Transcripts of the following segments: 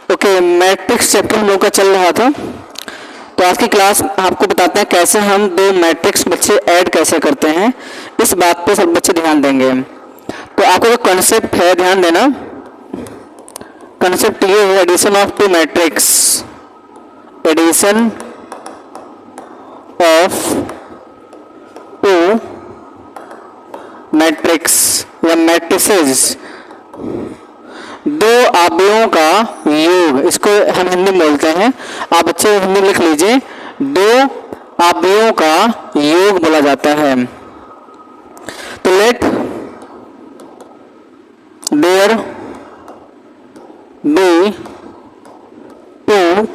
Okay, matrix chapter हम लोग का चल रहा था। तो आज की क्लास आपको बताते हैं कैसे हम दो मैट्रिक्स बच्चे ऐड कैसे करते हैं। इस बात पे सब बच्चे ध्यान देंगे। तो आपका जो कॉन्सेप्ट है, ध्यान देना, कॉन्सेप्ट ये है addition of two matrix, addition of two matrix या मैट्रिसेस, दो आव्यूहों का योग, इसको हम हिंदी में बोलते हैं। आप बच्चे हिंदी में लिख लीजिए, दो आव्यूहों का योग बोला जाता है। तो let there be two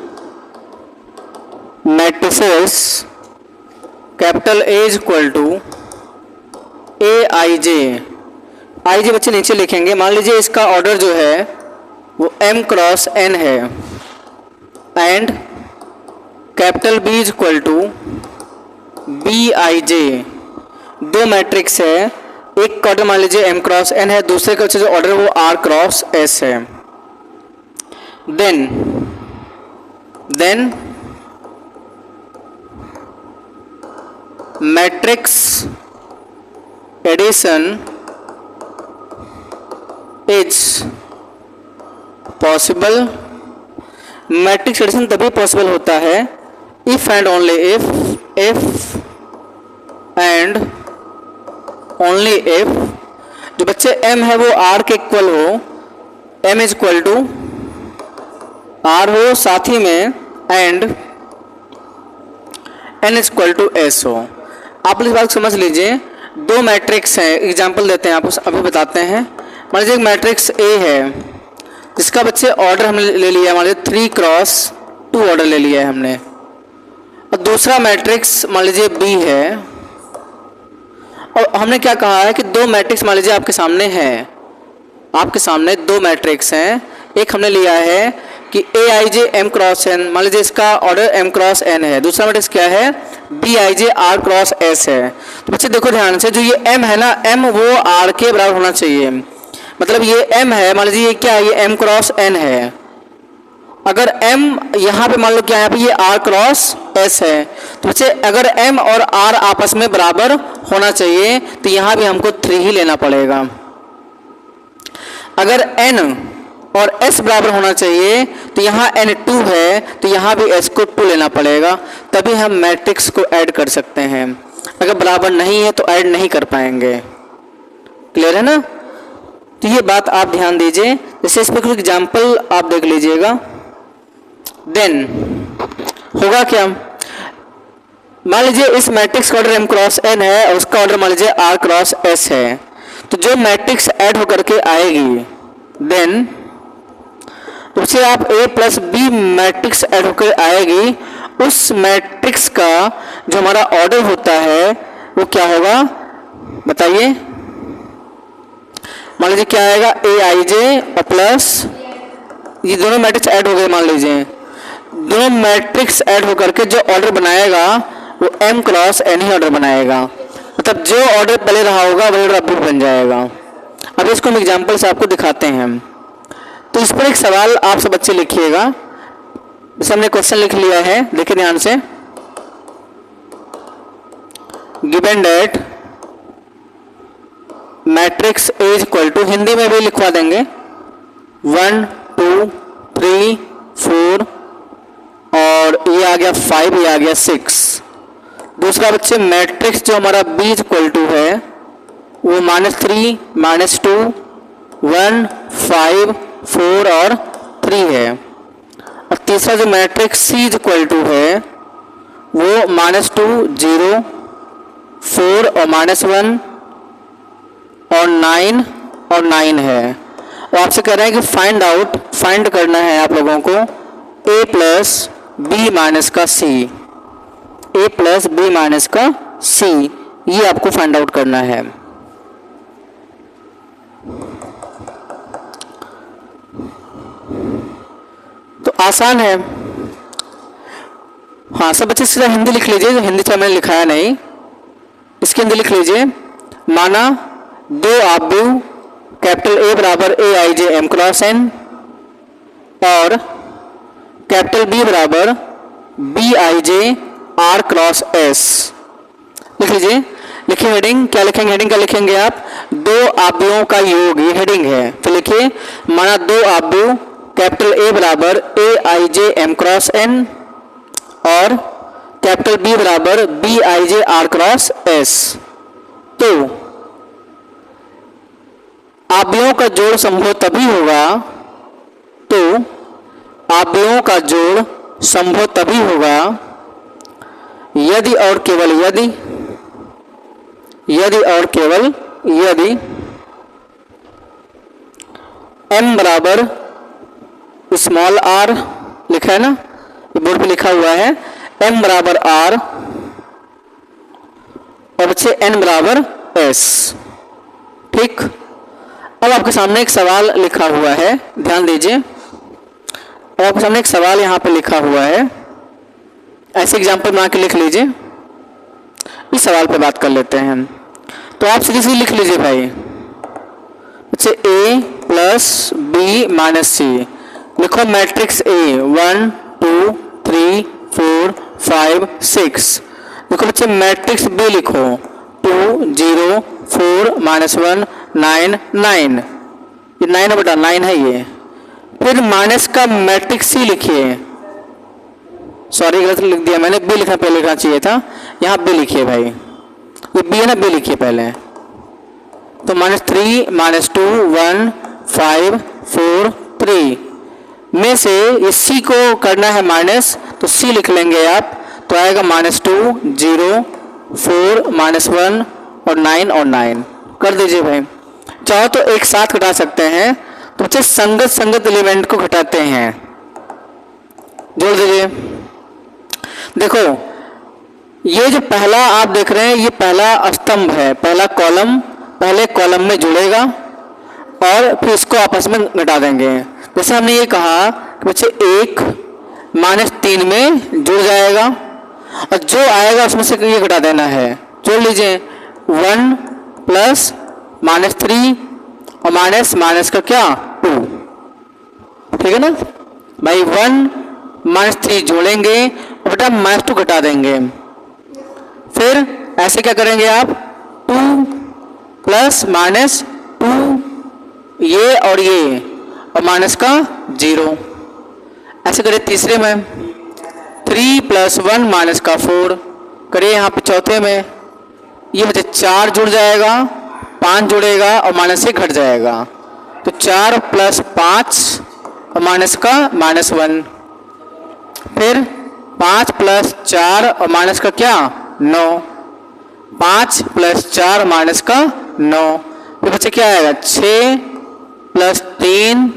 matrices capital A is equal to A I J. I J बच्चे नीचे लिखेंगे। मान लीजिए इसका ऑर्डर जो है वो m क्रॉस n है and capital B is equal to B I J. दो मैट्रिक्स है, एक का ऑर्डर मान लीजिए m क्रॉस n है, दूसरे का जो ऑर्डर वो r क्रॉस s है। Then matrix addition is possible. Matrix addition तभी पॉसिबल होता है if and only if and only if जो बच्चे m है वो r के इक्वल हो, m is equal to r हो, साथ ही में and n is equal to s हो। आप इस बात को समझ लीजिए। दो मैट्रिक्स हैं, एग्जांपल देते हैं, आपको अभी बताते हैं। मान लीजिए एक मैट्रिक्स A है जिसका बच्चे ऑर्डर हमने ले लिया है, मान लीजिए 3 क्रॉस 2 ऑर्डर ले लिया है हमने। और दूसरा मैट्रिक्स मान लीजिए B है, और हमने क्या कहा है कि दो मैट्रिक्स मान लीजिए आपके सामने हैं, आपके सामने दो मैट्रिक्स हैं। एक हमने लिया है कि ए I J M cross N, मान लीजिए इसका ऑर्डर एम क्रॉस एन है। दूसरा मैट्रिक्स क्या है, B I J R cross S है। तो बच्चे देखो ध्यान से, जो ये एम है ना, एम वो आर के बराबर होना चाहिए। मतलब ये एम है, मान लीजिए ये क्या है, ये एम क्रॉस एन है। अगर एम यहाँ पे मान लो क्या है, यहाँ पे ये आर क्रॉस एस है। तो बच्चे अगर एम और आर आपस में बराबर होना चाहिए तो यहाँ भी हमको 3 ही लेना पड़ेगा। अगर एन और s बराबर होना चाहिए तो यहाँ n 2 है, तो यहाँ भी s को 2 लेना पड़ेगा, तभी हम मैट्रिक्स को ऐड कर सकते हैं। अगर बराबर नहीं है तो ऐड नहीं कर पाएंगे। क्लियर है ना? तो ये बात आप ध्यान दीजिए। जैसे इस पर कुछ एग्जाम्पल आप देख लीजिएगा। देन होगा क्या, मान लीजिए इस मैट्रिक्स का ऑर्डर m क्रॉस n है और उसका ऑर्डर मान लीजिए r क्रॉस s है। तो जो मैट्रिक्स ऐड होकर के आएगी, देन उससे आप a plus B matrix add होकर आएगी, उस मैट्रिक्स का जो हमारा ऑर्डर होता है वो क्या होगा बताइए। मान लीजिए क्या आएगा, ए आई जे और प्लस ये दोनों मैट्रिक्स ऐड हो गए। मान लीजिए दोनों मैट्रिक्स ऐड होकर के जो ऑर्डर बनाएगा वो m क्रॉस n ही ऑर्डर बनाएगा। मतलब जो ऑर्डर पहले रहा होगा वही ऑर्डर अब बन जाएगा। अब इसको हम एग्जाम्पल से आपको दिखाते हैं। तो इस पर एक सवाल आप सब बच्चे लिखिएगा। जैसे हमने क्वेश्चन लिख लिया है, देखिए ध्यान से। Given that matrix A is equal to, Hindi में भी लिखवा देंगे, 1 2 3 4 और ये आ गया 5, ये आ गया 6। दूसरा बच्चे मैट्रिक्स जो हमारा बी इज इक्वल टू है वो -3 -2 1 5 4 और 3 है। और तीसरा जो matrix C is equal to है वो -2 0 4 और -1 और 9 और 9 है। और आपसे कह रहे हैं कि फाइंड करना है आप लोगों को a प्लस बी माइनस का सी, a प्लस बी माइनस का सी, ये आपको फाइंड आउट करना है। तो आसान है। हाँ, सब बच्चे सीधा हिंदी लिख लीजिए, जो हिंदी से मैंने लिखाया नहीं, इसकी हिंदी लिख लीजिए। माना दो आव्यूह कैपिटल ए बराबर A I J M cross N और कैपिटल बी बराबर B I J R cross S. लिख लीजिए, लिखिए हेडिंग, क्या लिखेंगे, हेडिंग क्या लिखेंगे आप, दो आव्यूहों का योग, ये हेडिंग है। फिर लिखिए माना दो आव्यूह कैपिटल ए बराबर A I J M cross N और कैपिटल बी बराबर B I J R cross S. तो आव्यूहों का जोड़ संभव तभी होगा, तो आव्यूहों का जोड़ संभव तभी होगा यदि और केवल यदि और केवल यदि m बराबर स्मॉल r, लिखा है ना, बोर्ड पे लिखा हुआ है, m बराबर r और बच्चे n बराबर s। ठीक, अब आपके सामने एक सवाल लिखा हुआ है, ध्यान दीजिए। अब आपके सामने एक सवाल यहाँ पे लिखा हुआ है, ऐसे एग्जाम्पल बना के लिख लीजिए। इस सवाल पे बात कर लेते हैं। तो आप सीधी सीधी लिख लीजिए भाई, बच्चे a प्लस बी माइनस सी। लिखो मैट्रिक्स A 1 2 3 4 5 6। लिखो बच्चे मैट्रिक्स B लिखो 2 0 4 -1 9 9। ये 9 बटा 9 है ये। फिर माइनस का मैट्रिक्स C लिखिए, सॉरी गलत लिख दिया मैंने, बी लिखना पहले लिखना चाहिए था, यहाँ बी लिखिए भाई, ये बी है ना, बी लिखिए पहले। तो -3 -2 1 5 4 3 में से ये सी को करना है माइनस, तो सी लिख लेंगे आप, तो आएगा -2 0 4 -1 और 9 और 9 कर दीजिए भाई। चाहो तो एक साथ घटा सकते हैं, तो बच्चे संगत संगत एलिमेंट को घटाते हैं, जोड़ दीजिए। देखो ये जो पहला आप देख रहे हैं, ये पहला स्तंभ है, पहला कॉलम पहले कॉलम में जुड़ेगा और फिर इसको आपस में घटा देंगे। जैसे हमने ये कहा कि बच्चे 1 -3 में जुड़ जाएगा और जो आएगा उसमें से ये घटा देना है। जोड़ लीजिए 1 प्लस -3 और माइनस का क्या 2, ठीक है ना भाई। 1 -3 जोड़ेंगे और बेटा -2 घटा देंगे। फिर ऐसे क्या करेंगे आप 2 प्लस -2 ये और माइनस का 0। ऐसे करिए तीसरे में 3 + 1 माइनस का 4 करिए। यहाँ पे चौथे में ये बच्चे 4 जुड़ जाएगा, 5 जुड़ेगा और माइनस से घट जाएगा, तो 4 + 5 और माइनस का -1। फिर 5 + 4 और माइनस का क्या 9, 5 + 4 माइनस का 9। फिर बच्चे क्या आएगा 6 + 3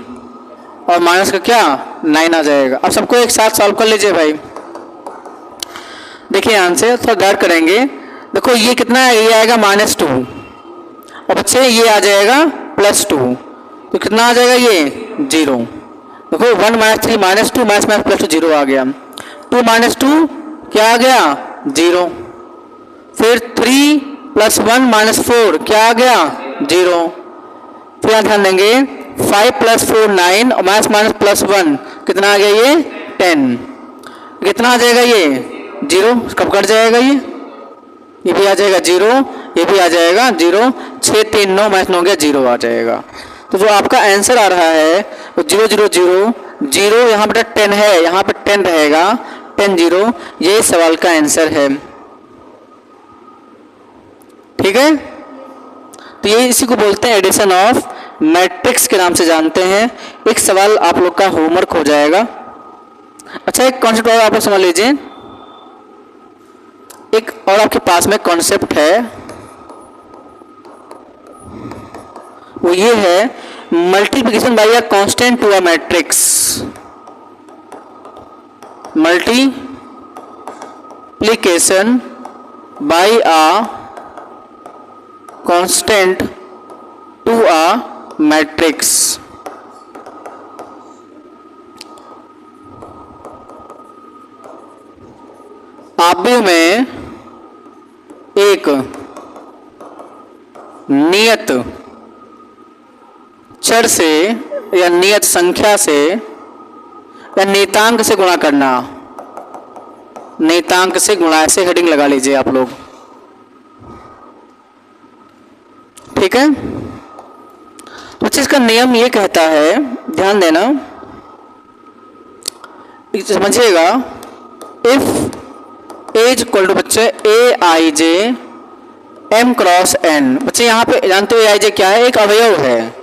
और माइनस का क्या 9 आ जाएगा। अब सबको एक साथ सॉल्व कर लीजिए भाई। देखिए आंसर थोड़ा गौर करेंगे। देखो ये कितना है, ये आएगा -2 और बच्चे ये आ जाएगा +2, तो कितना आ जाएगा ये 0। देखो 1 - 3 -2 -2 0 आ गया। 2 - 2 क्या आ गया 0। फिर 3 + 1 - 4 क्या आ गया 0। फिर ध्यान देंगे 5 + 4 9 और -+1 कितना आ गया ये 10। कितना आ जाएगा ये 0, कब कट जाएगा ये भी आ जाएगा 0, ये भी आ जाएगा 0। 6 3 9 -9 हो गया 0 आ जाएगा। तो जो आपका आंसर आ रहा है वो 0 0 0 0, यहाँ पे 10 है, यहाँ पे 10 रहेगा 10 0, ये सवाल का आंसर है। ठीक है, तो ये इसी को बोलते हैं एडिशन ऑफ मैट्रिक्स के नाम से जानते हैं। एक सवाल आप लोग का होमवर्क हो जाएगा। अच्छा एक कॉन्सेप्ट और आप लोग समझ लीजिए, एक और आपके पास में कॉन्सेप्ट है, वो ये है multiplication by a constant to a matrix. Multiplication by a constant to a matrix. आव्यूह में एक नियत चर से या नियत संख्या से या नियतांक से गुणा करना, नियतांक से गुणा, ऐसे हेडिंग लगा लीजिए आप लोग, ठीक है। तो बच्चे इसका नियम ये कहता है, ध्यान देना, समझिएगा, if A is equal to बच्चे A I J M cross N. बच्चे यहाँ पे जानते हो ए आई जे क्या है? एक अवयव है,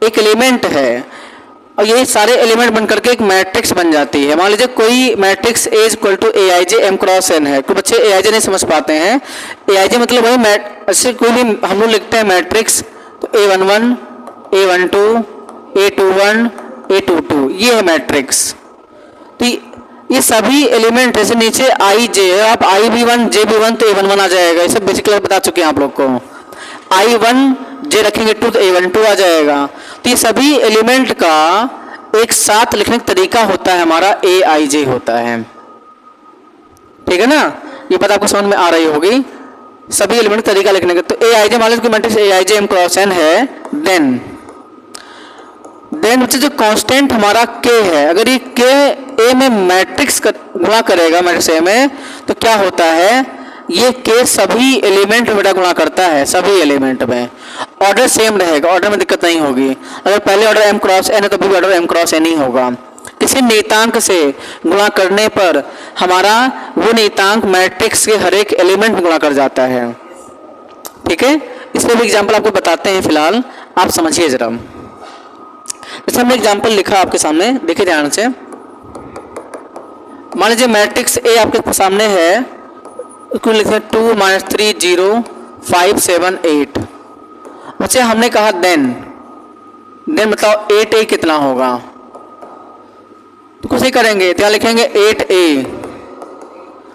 एक एलिमेंट है, और ये सारे एलिमेंट बन करके एक मैट्रिक्स बन जाती है। मान लीजिए कोई matrix A is equal to A I J M cross N है। तो बच्चे ए आई जे नहीं समझ पाते हैं, ए आई जे मतलब वही ऐसे कोई भी हम लोग लिखते हैं मैट्रिक्स, तो A11, A12, A21, A22, ये है मैट्रिक्स। तो ये सभी एलिमेंट जैसे नीचे आई जे है, आप IB1 JB1 तो A11 आ जाएगा, ये सब बेसिकली बता चुके हैं आप लोग को। I1 जे रखेंगे 2 तो A12 आ जाएगा। तो ये सभी एलिमेंट का एक साथ लिखने का तरीका होता है हमारा AIJ होता है, ठीक है ना। ये बात आपको समझ में आ रही होगी, सभी एलिमेंट का तरीका लिखने का। तो AIJ मान लीजिए कोई matrix AIJ M cross N है, देन बच्चे जो कांस्टेंट हमारा K है, अगर ये K A में मैट्रिक्स गुणा करेगा मैट्रिक्स A में, तो क्या होता है, ये K सभी एलिमेंट में बेटा गुणा करता है, सभी एलिमेंट में। ऑर्डर सेम रहेगा, ऑर्डर में दिक्कत नहीं होगी। अगर पहले ऑर्डर M क्रॉस N है तो भी ऑर्डर M क्रॉस N ही होगा। किसी नियतांक से गुणा करने पर हमारा वो नियतांक मैट्रिक्स के हर एक एलिमेंट में गुणा कर जाता है, ठीक है। इसमें भी एग्जाम्पल आपको बताते हैं, फिलहाल आप समझिए जरा। जैसे हमने एग्जाम्पल लिखा आपके सामने, देखिए ध्यान से। मान लीजिए मैट्रिक्स ए आपके सामने है, उसको लिखते हैं 2 - 3 0 5 7 8। बच्चे हमने कहा देन बताओ 8A कितना होगा, तो कुछ ही करेंगे, तो यहाँ लिखेंगे 8A।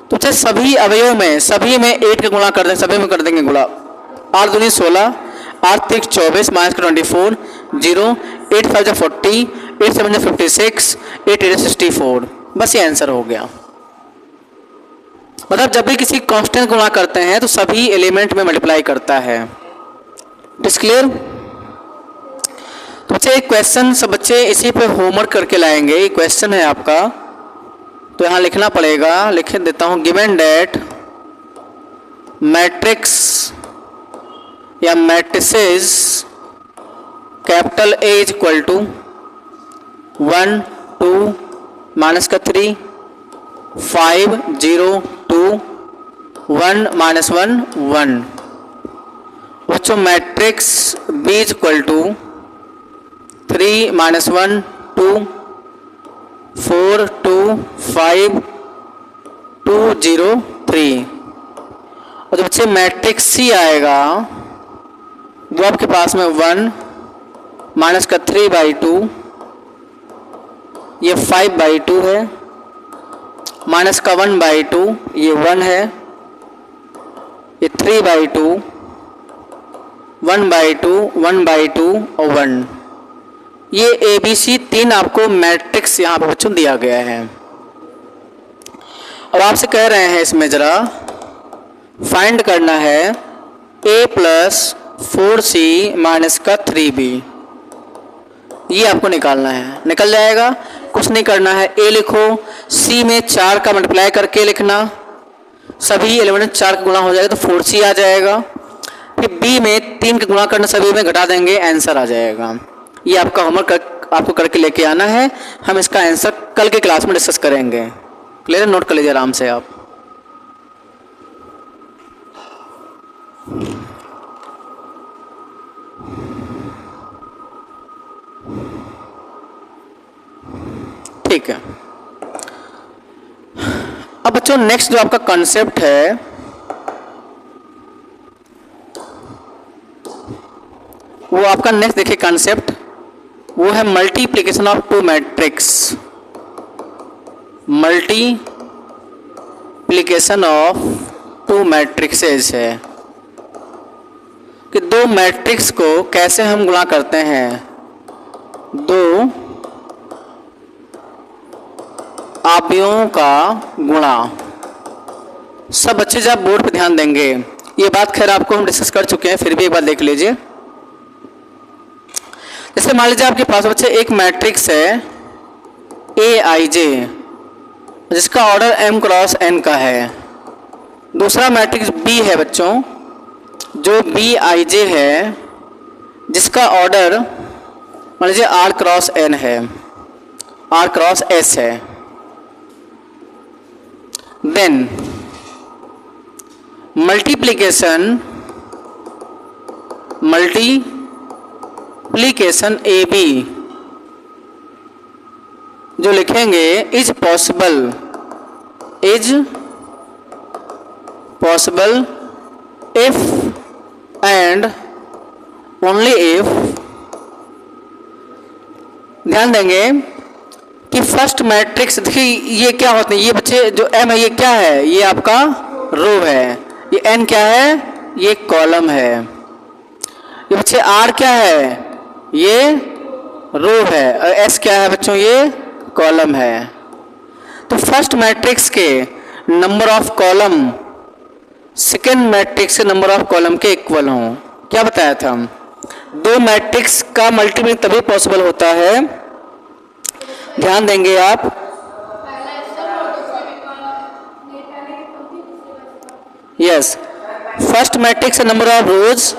तो बच्चे सभी अवयव में, सभी में 8 का गुणा कर देंगे, सभी में कर देंगे गुणा। 8 दूनी 16, 8 3 24, -24 0, 8 5 40, 8 7 56, 8 8 64। बस ये आंसर हो गया। मतलब जब भी किसी कांस्टेंट गुणा करते हैं तो सभी एलिमेंट में मल्टीप्लाई करता है। It's clear. तो बच्चे एक क्वेश्चन सब बच्चे इसी पे होमवर्क करके लाएंगे। ये क्वेश्चन है आपका, तो यहाँ लिखना पड़ेगा, लिख देता हूँ। गिवन डेट मैट्रिक्स या matrices capital A is equal to 1 2 -3 5 0 2 1 -1 1। बच्चों matrix B is equal to 3 -1 2 4 2 5 2 0 3। और जब बच्चे मैट्रिक्स C आएगा वो आपके पास में 1 -3/2, ये 5/2 है, -1/2 ये 1 है, ये 3/2 1/2 1/2 और 1। ये ABC 3 आपको मैट्रिक्स यहाँ पर बच्चों दिया गया है। और आपसे कह रहे हैं इसमें जरा फाइंड करना है A + 4C - 3B। ये आपको निकालना है, निकल जाएगा, कुछ नहीं करना है। A लिखो, C में 4 का मल्टीप्लाई करके लिखना, सभी एलिमेंट 4 का गुणा हो जाएगा तो 4C आ जाएगा। फिर B में 3 का गुणा करना, सभी में घटा देंगे, आंसर आ जाएगा। ये आपका होमवर्क आपको करके लेके आना है। हम इसका आंसर कल के क्लास में डिस्कस करेंगे। क्लियर, नोट कर लीजिए आराम से आप। ठीक है। अब बच्चों नेक्स्ट जो आपका कॉन्सेप्ट है वो आपका नेक्स्ट देखिए कॉन्सेप्ट, वो है multiplication of 2 matrix. Multiplication of 2 matrixes है कि 2 मैट्रिक्स को कैसे हम गुणा करते हैं। 2 अवयवों का गुणा। सब बच्चे जब बोर्ड पे ध्यान देंगे, ये बात खैर आपको हम डिस्कस कर चुके हैं, फिर भी एक बार देख लीजिए। जैसे मान लीजिए आपके पास बच्चे एक मैट्रिक्स है ए आई जे जिसका ऑर्डर एम क्रॉस एन का है। दूसरा मैट्रिक्स बी है बच्चों, जो बी आई जे है जिसका ऑर्डर मान लीजिए आर क्रॉस एन है, आर क्रॉस एस है। देन मल्टीप्लीकेशन ए बी जो लिखेंगे is possible if and only if, ध्यान देंगे कि फर्स्ट मैट्रिक्स, देखिए ये क्या होते हैं ये बच्चे, जो एम है ये क्या है, ये आपका रो है, ये एन क्या है, ये कॉलम है। ये बच्चे आर क्या है, ये रो है, और एस क्या है बच्चों, ये कॉलम है। तो फर्स्ट मैट्रिक्स के number of column second matrix के नंबर ऑफ कॉलम के इक्वल हों। क्या बताया था हम, दो मैट्रिक्स का मल्टीप्लिकेशन तभी पॉसिबल होता है, ध्यान देंगे आप, yes, first matrix number of rose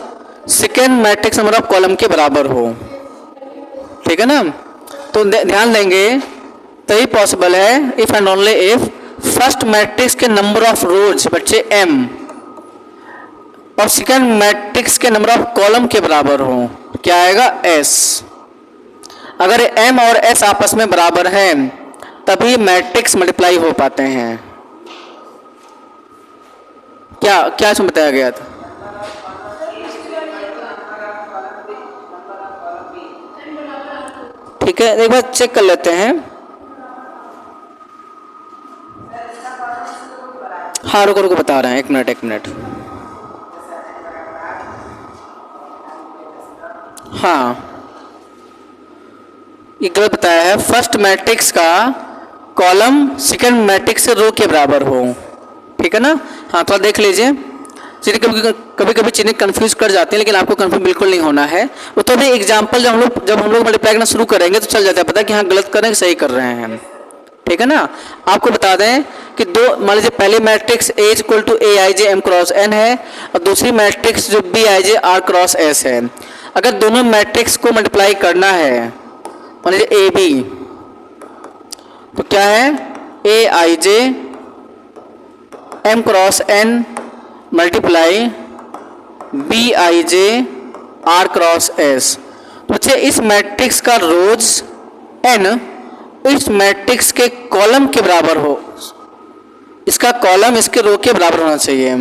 second matrix number of column के बराबर हो, ठीक है ना। तो ध्यान देंगे तभी पॉसिबल है if and only if first matrix के नंबर ऑफ रोज बच्चे m और सेकेंड मैट्रिक्स के नंबर ऑफ कॉलम के बराबर हो। क्या आएगा, s। अगर m और s आपस में बराबर हैं तभी मैट्रिक्स मल्टीप्लाई हो पाते हैं। क्या इसमें बताया गया था, ठीक है, एक बार चेक कर लेते हैं। हाँ रुको बता रहे हैं, एक मिनट। हाँ ये गलत बताया है, फर्स्ट मैट्रिक्स का कॉलम सेकेंड मैट्रिक्स से रो के बराबर हो, ठीक है ना। हाँ थोड़ा देख लीजिए, चीज़ें कभी चीज़ें कंफ्यूज कर जाती हैं, लेकिन आपको कंफ्यूज बिल्कुल नहीं होना है। वो तो भी एग्जाम्पल जब हम लोग मल्टीप्लाई करना शुरू करेंगे तो चल जाता है पता कि हाँ गलत कर रहे हैं सही कर रहे हैं हम, ठीक है ना। आपको बता दें कि दो, मान लीजिए पहले matrix A is equal to A I J M cross N है और दूसरी मैट्रिक्स जो B I J R cross S है। अगर दोनों मैट्रिक्स को मल्टीप्लाई करना है, मान लीजिए ए बी, तो क्या है, A I J M cross N multiply B I J R cross S. तो बच्चे इस मैट्रिक्स का रोज एन इस मैट्रिक्स के कॉलम के बराबर हो, इसका कॉलम इसके रो के बराबर होना चाहिए,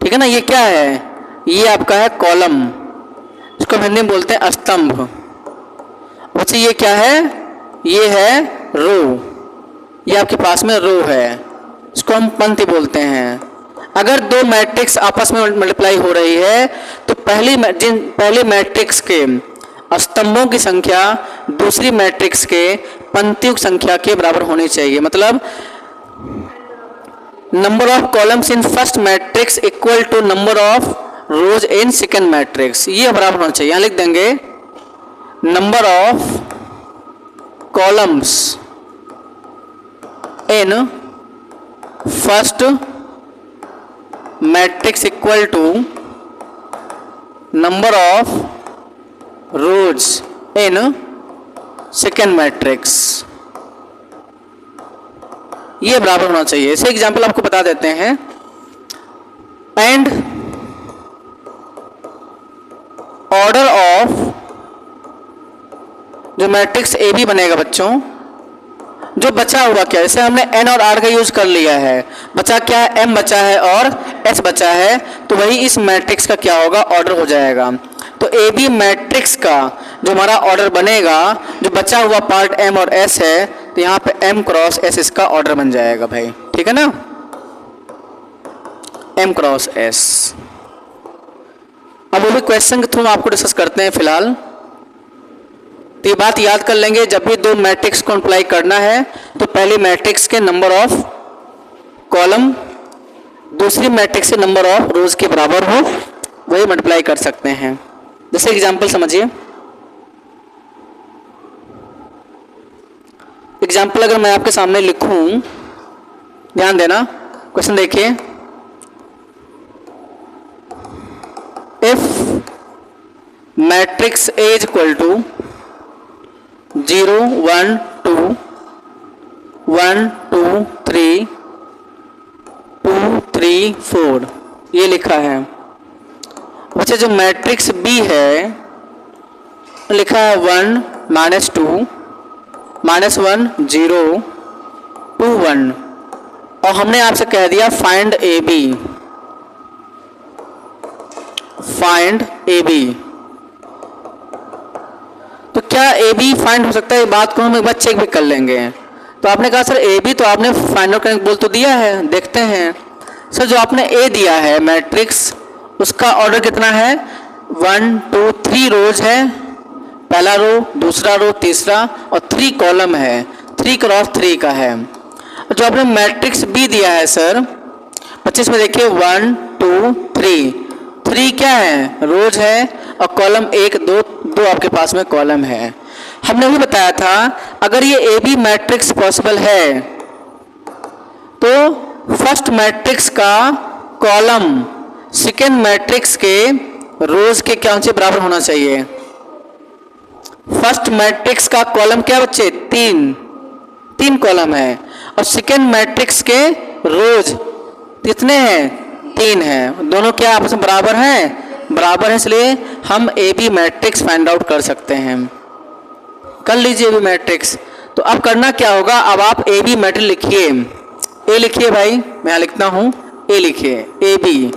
ठीक है ना। ये क्या है, ये आपका है कॉलम, इसको हम हिंदी में बोलते हैं स्तंभ। बच्चे ये क्या है, ये है रो, ये आपके पास में रो है, इसको हम पंक्ति बोलते हैं। अगर दो मैट्रिक्स आपस में मल्टीप्लाई हो रही है तो पहली मैट्रिक्स के स्तंभों की संख्या दूसरी मैट्रिक्स के पंक्तियों की संख्या के बराबर होनी चाहिए। मतलब number of columns in first matrix equal to number of rows in second matrix, ये बराबर होना चाहिए। यहाँ लिख देंगे number of columns in first matrix equal to number of rows in second matrix, ये बराबर होना चाहिए। इसे एग्जाम्पल आपको बता देते हैं। एंड ऑर्डर ऑफ जो मैट्रिक्स ए बी बनेगा बच्चों, जो बचा हुआ क्या, जैसे हमने एन और आर का यूज कर लिया है, बचा क्या है, एम बचा है और एस बचा है, तो वही इस मैट्रिक्स का क्या होगा, ऑर्डर हो जाएगा। तो ए बी मैट्रिक्स का जो हमारा ऑर्डर बनेगा, जो बचा हुआ पार्ट एम और एस है, तो यहाँ पे एम क्रॉस एस इसका ऑर्डर बन जाएगा भाई, ठीक है ना, एम क्रॉस एस। अब वो भी क्वेश्चन के थ्रू आपको डिस्कस करते हैं फिलहाल। तो ये बात याद कर लेंगे, जब भी दो मैट्रिक्स को मल्टीप्लाई करना है तो पहले मैट्रिक्स के नंबर ऑफ कॉलम दूसरी मैट्रिक्स के नंबर ऑफ रोज के बराबर हो, वही मल्टीप्लाई कर सकते हैं। जैसे एग्जांपल समझिए, एग्जाम्पल अगर मैं आपके सामने लिखूं, ध्यान देना, क्वेश्चन देखिए, if matrix A is equal to 0 1 2 1 2 3 2 3 4 ये लिखा है। अच्छा, जो मैट्रिक्स बी है लिखा है 1 -2 -1 0 2 1 और हमने आपसे कह दिया find A B, find A B. तो क्या ए बी फाइंड हो सकता है, ये बात को हम एक बार चेक भी कर लेंगे। तो आपने कहा सर ए बी तो आपने फाइंड आउट करने बोल तो दिया है, देखते हैं। सर जो आपने ए दिया है मैट्रिक्स, उसका ऑर्डर कितना है, 1 2 3 रोज है, पहला रो, दूसरा रो, तीसरा, और 3 कॉलम है, 3 क्रॉस 3 का है। जो आपने मैट्रिक्स बी दिया है सर 25 में देखिए 1 2 3 3 क्या है, रोज है, और कॉलम 1 2 2 आपके पास में कॉलम है। हमने भी बताया था अगर ये ए बी मैट्रिक्स पॉसिबल है तो फर्स्ट मैट्रिक्स का कॉलम सेकेंड मैट्रिक्स के रोज के क्या से बराबर होना चाहिए। फर्स्ट मैट्रिक्स का कॉलम क्या बच्चे, 3 कॉलम है, और सेकेंड मैट्रिक्स के रोज कितने हैं, 3 हैं, दोनों क्या आपस में बराबर हैं, बराबर है, इसलिए हम A B matrix find out कर सकते हैं। कर लीजिए ए बी मैट्रिक्स। तो अब करना क्या होगा, अब आप ए बी मैट्रिक्स लिखिए, ए लिखिए भाई, मैं यहाँ लिखता हूँ, ए लिखिए, ए बी,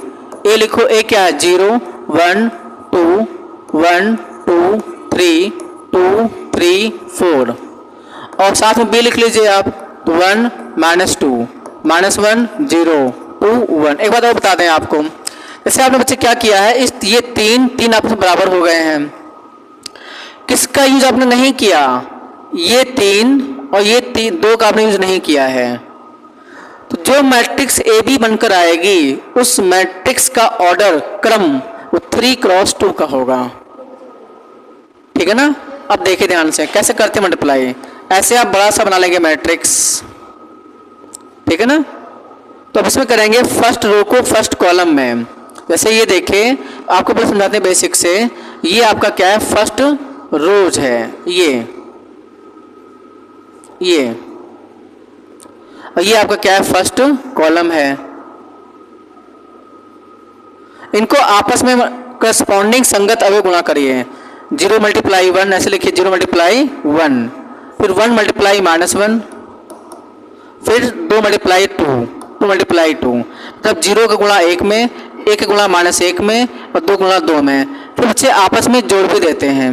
ए लिखो, ए क्या है 0 1 2 1 2 3 2 3 4, और साथ में बी लिख लीजिए आप 1 -2 -1 0 2 1। एक बात और बता दें आपको, जैसे आपने बच्चे क्या किया है, इस ये 3 आपस में बराबर हो गए हैं, किसका यूज आपने नहीं किया, ये 3 और ये 2 का आपने यूज नहीं किया है। तो जो मैट्रिक्स ए बी बनकर आएगी उस मैट्रिक्स का ऑर्डर क्रम वो 3 क्रॉस 2 का होगा, ठीक है ना। अब देखिए ध्यान से कैसे करते हैं मल्टीप्लाई, ऐसे आप बड़ा सा बना लेंगे मैट्रिक्स, ठीक है ना। तो अब इसमें करेंगे फर्स्ट रो को फर्स्ट कॉलम में, जैसे ये देखिए आपको पहले समझाते हैं बेसिक से, ये आपका क्या है, फर्स्ट रोज है, ये और ये आपका क्या है, फर्स्ट कॉलम है। इनको आपस में करस्पॉन्डिंग संगत अवयव गुणा करिए, 0 × 1 ऐसे लिखिए, 0 × 1, फिर 1 × -1, फिर 2 × 2 2 × 2, मतलब 0 का गुणा 1 में, 1 का गुणा -1 में, और 2 गुणा 2 में। फिर बच्चे आपस में जोड़ भी देते हैं,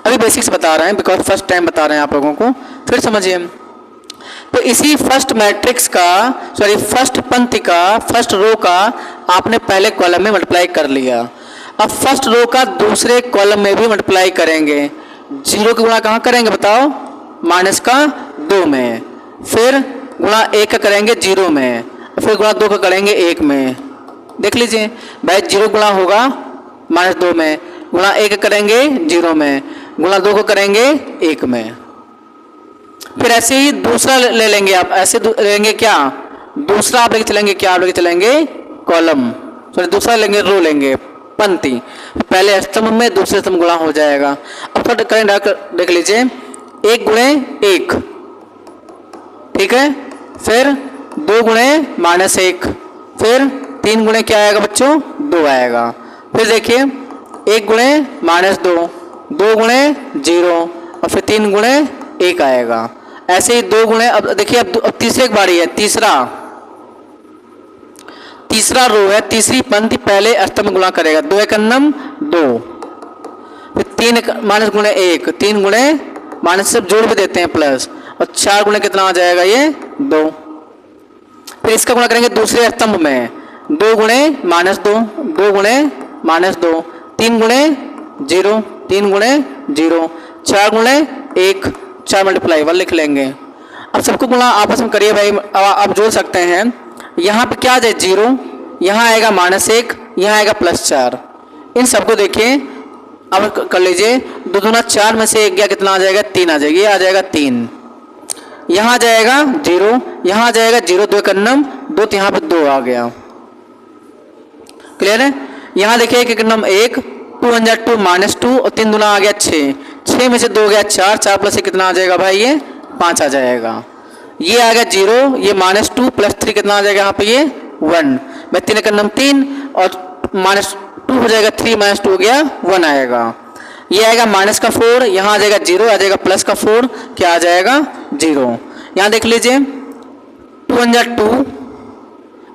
अभी बेसिक्स बता रहे हैं बिकॉज फर्स्ट टाइम बता रहे हैं आप लोगों को, फिर समझिए। तो इसी फर्स्ट मैट्रिक्स का, सॉरी फर्स्ट पंक्ति का, फर्स्ट रो का आपने पहले कॉलम में मल्टीप्लाई कर लिया। अब फर्स्ट रो का दूसरे कॉलम में भी मल्टीप्लाई करेंगे, 0 का गुणा कहाँ करेंगे बताओ, -2 में, फिर गुणा 1 का करेंगे 0 में, फिर गुणा 2 का करेंगे 1 में। देख लीजिए भाई, 0 गुणा होगा -2 में, गुणा 1 करेंगे 0 में, गुणा 2 को करेंगे 1 में। फिर ऐसे ही दूसरा ले लेंगे आप, ऐसे लेंगे क्या, दूसरा आप लेके चलेंगे, क्या आप लेके चलेंगे, कॉलम, सॉरी दूसरा लेंगे, रो लेंगे, पंक्ति, पहले स्तंभ में दूसरे स्तंभ गुणा हो जाएगा। अब थोड़ा करें, देख लीजिए 1 × 1, ठीक है, फिर 2 × -1, फिर 3 गुणे क्या आएगा बच्चों, 2 आएगा, फिर देखिए 1 × -2, 2 × 0, और फिर 3 × 1 आएगा। ऐसे ही 2 गुणे, अब देखिए अब तीसरे की बारी है, तीसरा रो है, तीसरी पंक्ति पहले स्तंभ गुणा करेगा, 2 × 2, फिर 3 -1, 3 गुणे सब जोड़ भी देते हैं प्लस, और 4 गुणे कितना आ जाएगा ये 2। फिर इसका गुणा करेंगे दूसरे स्तंभ में, 2 × -2, 2 × -2, 3 × 0, 3 × 0, 4 × 1, 4 × 1 लिख लेंगे। अब सबको गुणा आपस में करिए भाई, अब आप जोड़ सकते हैं, यहाँ पे क्या आ जाए 0, यहाँ आएगा -1, यहाँ आएगा +4, इन सबको देखिए अब कर लीजिए, 2 दूना 4 में से 1 गया, कितना आ जाएगा 3 आ जाएगा, ये आ जाएगा 3, यहाँ जाएगा 0, यहाँ जाएगा 0, 2 कन्नम 2, तो यहाँ पे 2 आ गया। क्लियर है। यहाँ देखिए कि कन्नम 1, 2 1 जा 2 -2 और 3 दूना आ गया 6, 6 में से 2 गया 4, 4 प्लस 1 कितना आ जाएगा भाई, ये 5 आ जाएगा। ये आ गया 0, ये -2 + 3 कितना आ जाएगा यहाँ पे, ये 1, मैं 3 कन्नम 3 और -2 हो जाएगा, 3 -2 हो गया 1 आएगा। ये आएगा माइनस का 4, यहाँ आ जाएगा 0, आ जाएगा प्लस का 4, क्या आ जाएगा 0। यहाँ देख लीजिए 2 1 जा 2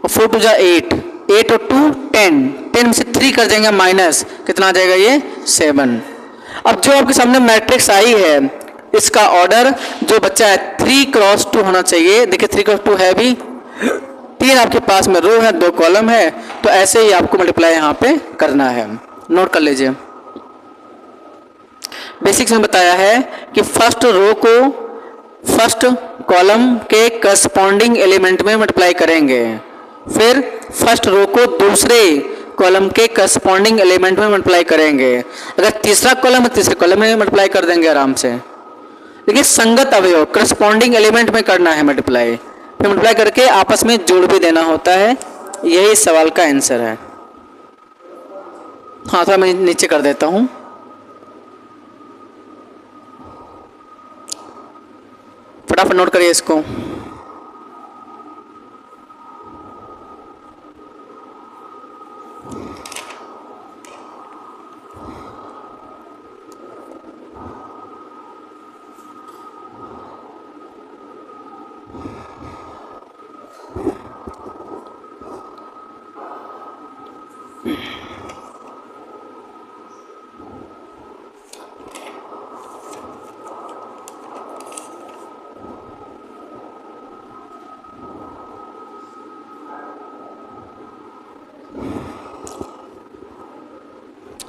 और 4 2 जा 8, 8 और 2 10, 10 में से 3 कर देंगे माइनस, कितना आ जाएगा ये 7। अब जो आपके सामने मैट्रिक्स आई है इसका ऑर्डर जो बच्चा है 3 क्रॉस 2 होना चाहिए। देखिए 3 क्रॉस 2 है भी, 3 आपके पास में रो है, 2 कॉलम है, तो ऐसे ही आपको मल्टीप्लाई यहाँ पे करना है। नोट कर लीजिए, बेसिक्स में बताया है कि फर्स्ट रो को फर्स्ट कॉलम के करस्पॉन्डिंग एलिमेंट में मल्टीप्लाई करेंगे, फिर फर्स्ट रो को दूसरे कॉलम के करस्पॉन्डिंग एलिमेंट में मल्टीप्लाई करेंगे। अगर तीसरा कॉलम है तीसरे कॉलम में मल्टीप्लाई कर देंगे आराम से। देखिए संगत अवयव करस्पॉन्डिंग एलिमेंट में करना है मल्टीप्लाई, फिर मल्टीप्लाई करके आपस में जोड़ भी देना होता है। यही सवाल का आंसर है। हाँ थोड़ा मैं नीचे कर देता हूँ। फटाफट नोट करिए इसको।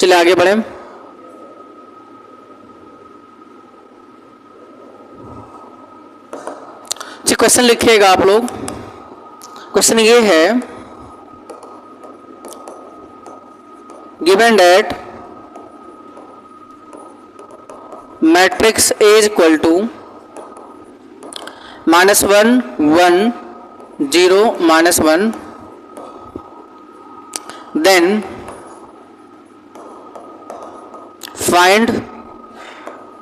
चलिए आगे बढ़े। जी क्वेश्चन लिखिएगा आप लोग। क्वेश्चन ये है, given that matrix A is equal to -1 1 0 -1, then find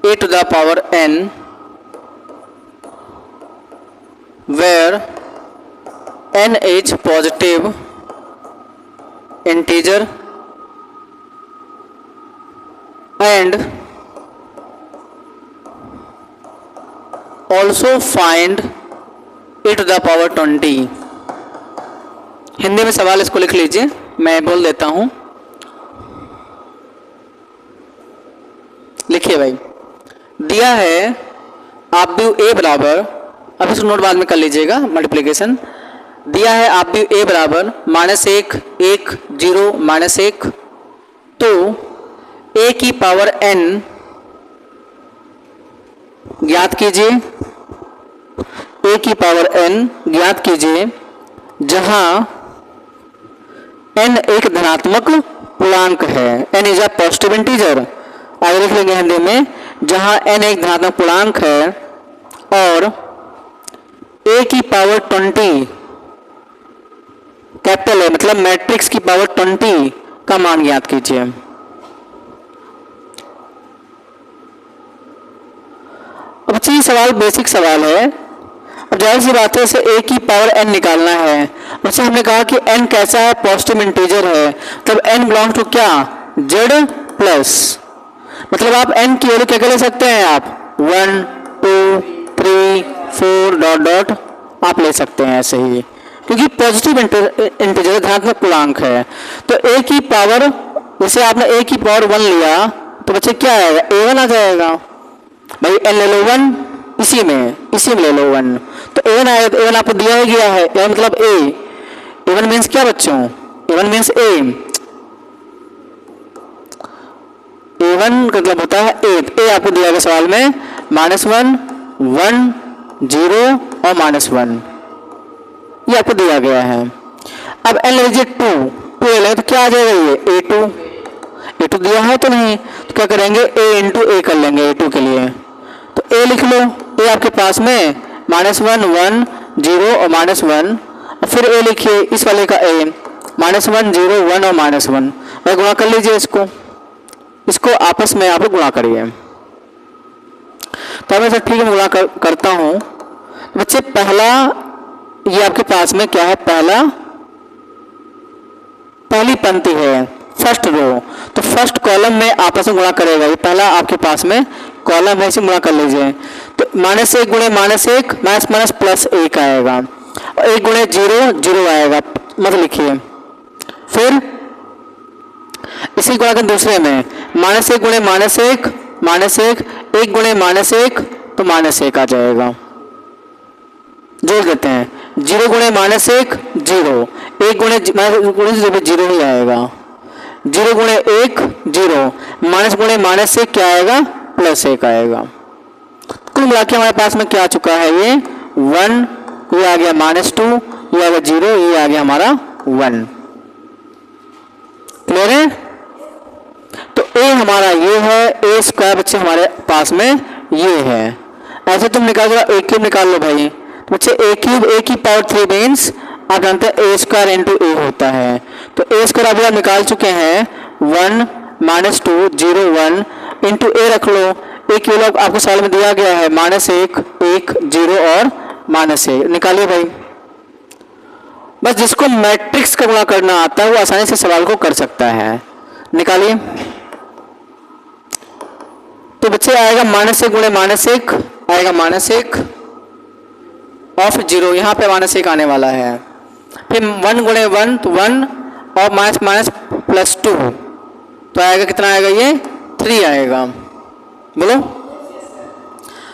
a to the power n where n is positive integer and also find a to the power 20। Hindi में सवाल इसको लिख लीजिए, मैं बोल देता हूँ। लिखिए भाई, दिया है आप भी A बराबर, अब इसको नोट बाद में कर लीजिएगा मल्टीप्लिकेशन। दिया है आप भी A बराबर -1 1 0 -1, तो A की पावर n ज्ञात कीजिए। A की पावर n ज्ञात कीजिए जहां n एक धनात्मक पूर्णांक है। n is a positive integer. आगे लिख लेंगे हिंदी में, जहां n एक धनात्मक पूर्णांक है और A की पावर 20 कैपिटल है, मतलब मैट्रिक्स की पावर 20 का मान ज्ञात कीजिए। अब अच्छी सवाल बेसिक सवाल है। अब जाहिर सी बात है इसे A की पावर n निकालना है। उससे हमने कहा कि n कैसा है, पॉजिटिव इंटीजर है, तब n बिलोंग्स टू क्या, z प्लस, मतलब आप n की वैल्यू क्या ले सकते हैं, आप 1 2 3 4 डॉट डॉट आप ले सकते हैं ऐसे ही, क्योंकि पॉजिटिव इंटीजर धनात्मक पूर्णांक है। तो A की पावर, जैसे आपने A की पावर 1 लिया तो बच्चे क्या आएगा, A1 आ जाएगा। भाई n ले लो 1, इसी में ले लो 1, तो A1 आएगा। तो A1 आपको दिया ही गया है, A1 मतलब A। A1 मीन्स क्या बच्चों, A1 मीन्स A। A1 मतलब होता है 8। A आपको दिया गया सवाल में -1 1 0 और -1, ये आपको दिया गया है। अब n ले लीजिए 2 ले लेंगे तो क्या आ जाएगा, ये A2 दिया है तो नहीं, तो क्या करेंगे A इंटू A कर लेंगे A2 के लिए। तो A लिख लो, A आपके पास में -1 1 0 और -1, और फिर ए लिखिए इस वाले का ए, -1 0 1 और -1, और गुणा कर लीजिए इसको आपस में आप लोग गुणा करिए। तो मैं सर ठीक है मैं गुणा करता हूँ। बच्चे पहला ये आपके पास में क्या है, पहली पंक्ति है, फर्स्ट रो, तो फर्स्ट कॉलम में आपस में गुणा करेगा। ये पहला आपके पास में कॉलम है, इसे गुणा कर लीजिए। तो -1 गुणे -1 माइनस प्लस 1 आएगा, और 1 गुणे 0 0 आएगा, मत लिखिए। फिर इसी गुणा के दूसरे में -1 गुणे -1 -1, 1 गुणे -1 तो -1 आ जाएगा, जोड़ देते हैं। 0 गुणे -1 0, 1 गुणे 0 ही आएगा, 0 गुणे 1 0, माइनस गुणे -1 क्या आएगा, +1 आएगा। कुल मिला के हमारे पास में क्या आ चुका है, ये 1, ये आ गया -2, ये आ गया 0, ये आ गया हमारा 1। क्लियर है? तो a हमारा ये है, a स्क्वायर बच्चे हमारे पास में ये है। ऐसे तुम निकाल दो, a क्यूब निकाल लो भाई बच्चे। a क्यूब a की पावर 3 मीन्स आप जानते हैं a स्क्वायर इंटू a होता है। तो a स्क्वायर अभी आप निकाल चुके हैं, 1 -2 0 1 इंटू a रख लो। a की वैल्यू आपको सवाल में दिया गया है -1 1 0 और -1, निकालिए भाई। बस जिसको मैट्रिक्स का गुणा करना आता है वो आसानी से सवाल को कर सकता है, निकालिए। तो बच्चे आएगा -1 गुणे -1 आएगा -1 ऑफ 0, यहाँ पे -1 आने वाला है। फिर 1 गुणे 1 तो 1 और माइनस +2 तो आएगा कितना आएगा, ये 3 आएगा, बोलो।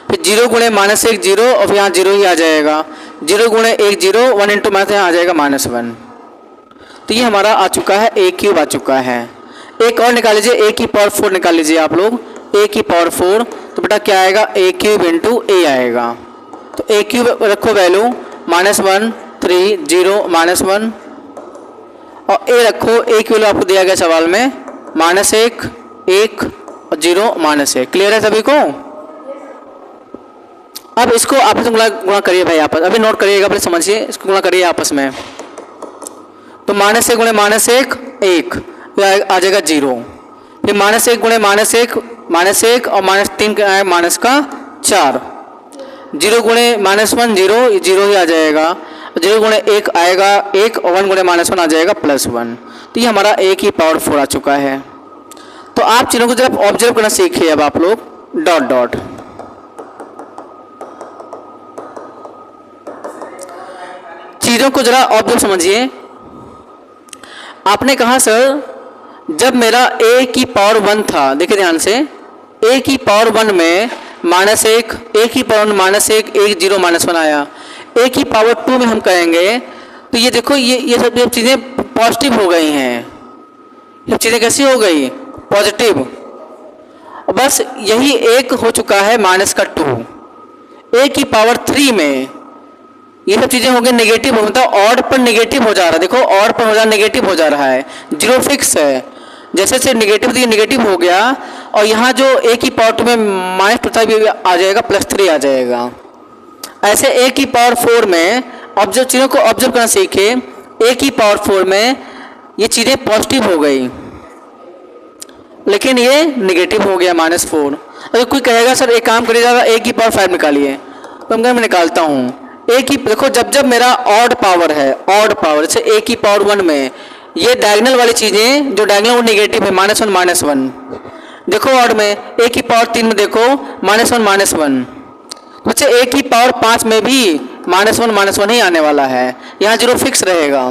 फिर 0 गुणे -1 0 और फिर यहाँ 0 ही आ जाएगा, 0 गुणे 1 0, 1 इंटू माइनस यहाँ आ जाएगा -1। तो ये हमारा आ चुका है, a क्यूब आ चुका है। एक और निकाल लीजिए, a की पावर 4 निकाल लीजिए आप लोग, a की पावर 4 तो बेटा क्या आएगा, a क्यूब इंटू a आएगा। तो a क्यूब रखो वैल्यू -1 3 0 -1, और a रखो, a की वैल्यू आपको दिया गया सवाल में -1 1 और 0 -1। क्लियर है सभी को? अब इसको आपस में गुणा करिए भाई, आपस अभी नोट करिएगा, पहले समझिए, इसको गुणा करिए आपस में। तो -1 गुणे -1 1 आ जाएगा 0, फिर -1 गुणे -1 -1 और -3 माइनस का 4, 0 गुणे -1 0 0 ही आ जाएगा, 0 गुणे 1 आएगा 1 और 1 गुणे -1 आ जाएगा +1। तो ये हमारा a की पावर 4 आ चुका है। तो आप चीज़ों को जरा ऑब्जर्व करना सीखिए अब आप लोग, डॉट डॉट। चीज़ों को जरा ऑब्जर्व समझिए। आपने कहा सर जब मेरा a की पावर 1 था, देखिए ध्यान से, a की पावर 1 में -1, a की पावर -1 1 0 -1 आया। a की पावर 2 में हम कहेंगे तो ये देखो ये सब चीज़ें पॉजिटिव हो गई हैं। ये चीज़ें कैसी हो गई, पॉजिटिव। बस यही एक हो चुका है -2। a की पावर 3 में ये सब चीज़ें हो गई नेगेटिव, मतलब ऑड पर नेगेटिव हो जा रहा है। देखो ऑड पर हो जा नेगेटिव हो जा रहा है, 0 फिक्स है। जैसे से नेगेटिव थी नेगेटिव हो गया, और यहाँ जो a की पावर 2 में -2 भी आ जाएगा, +3 आ जाएगा। ऐसे a की पावर 4 में ऑब्जर्व, चीज़ों को ऑब्जर्व करना सीखे। a की पावर 4 में ये चीज़ें पॉजिटिव हो गई, लेकिन ये नेगेटिव हो गया -4। अगर कोई कहेगा सर एक काम करिएगा a की पावर 5 निकालिए, तो मैं निकालता हूँ। a की देखो जब मेरा ऑड पावर है, ऑड पावर, जैसे a की पावर 1 में ये डायगोनल वाली चीज़ें, जो डायगोनल वो नेगेटिव है, -1 -1। देखो ऑड में a की पावर 3 में देखो -1 -1। बच्चे a की पावर 5 में भी -1 -1 ही आने वाला है, यहाँ 0 फिक्स रहेगा।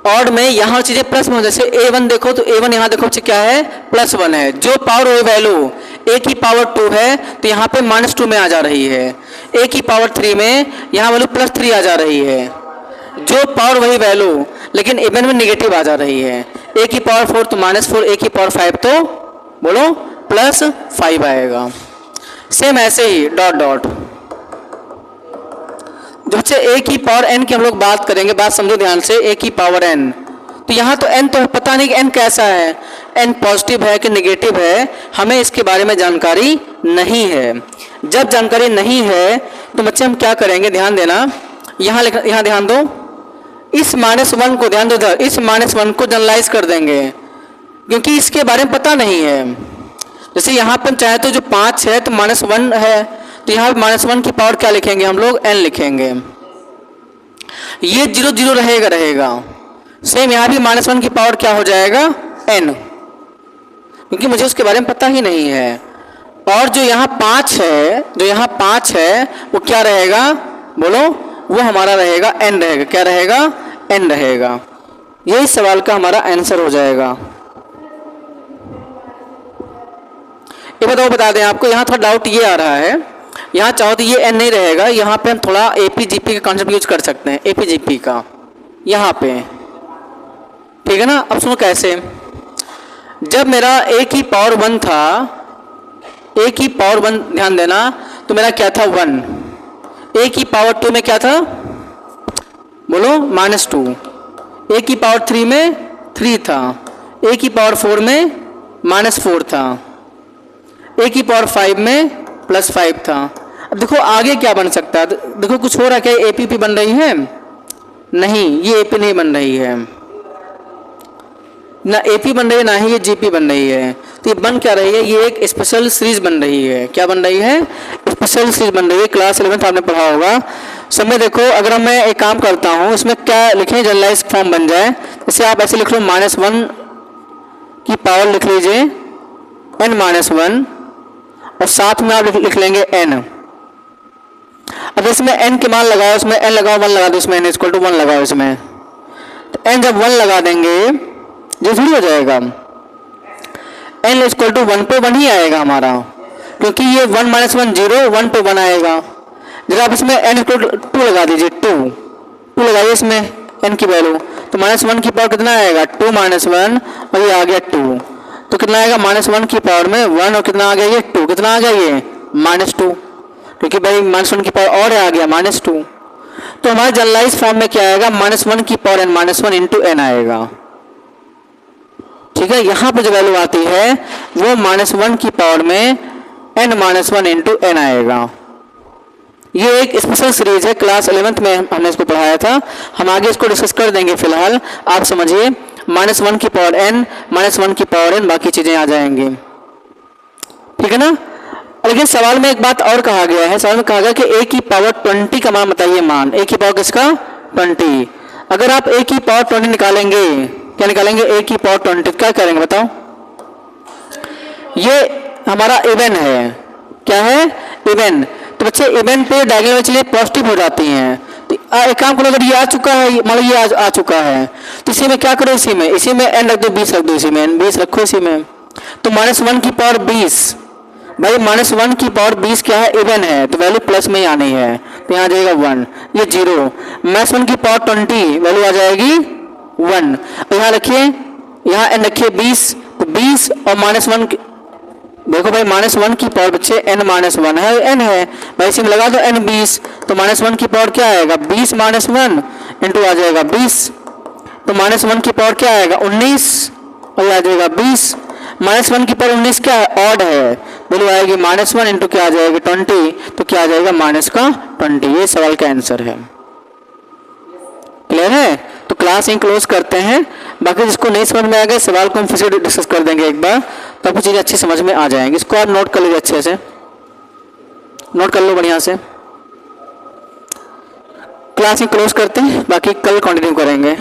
ऑड में यहाँ चीज़ें प्लस में, जैसे a1 देखो तो a1 यहाँ देखो बच्चे क्या है, +1 है। जो पावर वही वैल्यू, a की पावर 2 है तो यहाँ पे -2 में आ जा रही है, a की पावर 3 में यहाँ वैल्यू +3 आ जा रही है। जो पावर वही वैल्यू, लेकिन इवन में नेगेटिव आ जा रही है। a की पावर 4 तो -4, a की पावर 5 तो बोलो +5 आएगा। सेम ऐसे ही डॉट डॉट। जो बच्चे a की पावर n की हम लोग बात करेंगे, बात समझो ध्यान से, a की पावर n, तो यहाँ तो n तो पता नहीं कि n कैसा है, n पॉजिटिव है कि नेगेटिव है, हमें इसके बारे में जानकारी नहीं है। जब जानकारी नहीं है तो बच्चे हम क्या करेंगे, ध्यान देना, यहाँ ध्यान दो, इस -1 को ध्यान दो इधर, इस -1 को जनरलाइज कर देंगे क्योंकि इसके बारे में पता नहीं है। जैसे यहाँ पर चाहे तो जो 5 है तो -1 है, तो यहाँ पर -1 की पावर क्या लिखेंगे हम लोग, n लिखेंगे। ये 0 0 रहेगा। सेम यहाँ भी -1 की पावर क्या हो जाएगा, n, क्योंकि मुझे उसके बारे में पता ही नहीं है। और जो यहाँ 5 है वो क्या रहेगा, बोलो, वो हमारा रहेगा n रहेगा, क्या रहेगा, n रहेगा। यही सवाल का हमारा आंसर हो जाएगा। ये बता दें आपको, यहाँ थोड़ा डाउट ये आ रहा है, यहाँ चाहो तो ये n नहीं रहेगा, यहाँ पे हम थोड़ा APGP का कॉन्सेप्ट यूज कर सकते हैं, APGP का यहाँ पे, ठीक है ना। अब सुनो कैसे, जब मेरा a की पावर 1 था, a की पावर 1 ध्यान देना, तो मेरा क्या था 1, a की पावर 2 में क्या था, बोलो -2, a की पावर 3 में 3 था, a की पावर 4 में -4 था, a की पावर 5 में +5 था। अब देखो आगे क्या बन सकता है, देखो कुछ हो रहा है, क्या APP बन रही है, नहीं, ये AP नहीं बन रही है, ना AP बन रही है, ना ही ये GP बन रही है। तो ये बन क्या रही है, ये एक स्पेशल सीरीज बन रही है। क्या बन रही है, स्पेशल सीरीज बन रही है। क्लास 11 आपने पढ़ा होगा। समय देखो, अगर मैं एक काम करता हूँ, इसमें क्या लिखें, जनरलाइज फॉर्म बन जाए। जैसे आप ऐसे लिख लो, -1 की पावर लिख लीजिए n-1, और साथ में आप लिख लेंगे n। अब इसमें n के मान लगाओ, इसमें n लगाओ, 1 लगा दो, इसमें n = 1 लगाओ इसमें, तो n जब 1 लगा देंगे जो थोड़ी हो जाएगा, n = 1 पे 1 ही आएगा हमारा, क्योंकि ये 1 - 1 0, 1 पे 1 आएगा। जब आप इसमें n = 2 लगा दीजिए, 2 लगाइए इसमें n की वैल्यू, तो -1 की पावर कितना आएगा, 2 - 1, और ये आ गया 2, तो कितना आएगा, -1 की पावर में 1, और कितना आ गया ये 2, कितना आ गया ये -2, क्योंकि भाई -1 की पावर और आ गया -2। तो हमारे जनरलाइज फॉर्म में क्या आएगा, -1 की पावर n-1 इंटू n आएगा, ठीक है। यहाँ पर जो वैल्यू आती है वो -1 की पावर में n-1 इंटू n आएगा। ये एक स्पेशल सीरीज है, क्लास 11th में हमने इसको पढ़ाया था, हम आगे इसको डिस्कस कर देंगे। फिलहाल आप समझिए, -1 की पावर n, -1 की पावर n, बाकी चीजें आ जाएंगी, ठीक है ना। लेकिन सवाल में एक बात और कहा गया है, सवाल में कहा गया कि a की पावर 20 का मान बताइए, मान a की पावर किसका, 20। अगर आप a की पावर 20 निकालेंगे, क्या निकालेंगे, a की पावर 20, क्या करेंगे बताओ, ये हमारा इवन है, क्या है, इवन। तो बच्चे इवन पे डायगोनल चलिए पॉजिटिव हो जाती हैं, तो एक काम करो, अगर ये आ चुका है, मान लो ये आ चुका है, तो इसी में क्या करो, इसी में n रख दो, 20 रख दो, इसी में n 20 रखो इसी में। तो -1 की पावर 20, भाई -1 की पावर 20 क्या है, इवन है, तो वैल्यू प्लस में ही आनी है, तो यहाँ आ जाएगा 1, ये 0। -1 की पावर 20, वैल्यू आ जाएगी 1, यहाँ रखिए, यहाँ n रखिए 20, तो 20 और -1, देखो भाई -1 की पावर बच्चे n-1 है, n है भाई, इसी में लगा दो n 20, तो -1 की पावर क्या आएगा, 20 - 1 इंटू आ जाएगा 20, तो -1 की पावर क्या आएगा, 19, और आ जाएगा 20। -1 की पावर 19 क्या है, ऑड है, वैल्यू आएगी -1 इंटू क्या आ जाएगी 20, तो क्या आ जाएगा -20। ये सवाल का आंसर है। क्लियर है। तो क्लास यहीं क्लोज करते हैं, बाकी जिसको नहीं समझ में आ गया सवाल को हम फिर से डिस्कस कर देंगे एक बार, तो आपको चीज़ें अच्छी समझ में आ जाएंगी। इसको आप नोट कर लीजिए, अच्छे से नोट कर लो बढ़िया से। क्लास ही क्लोज करते हैं, बाकी कल कंटिन्यू करेंगे।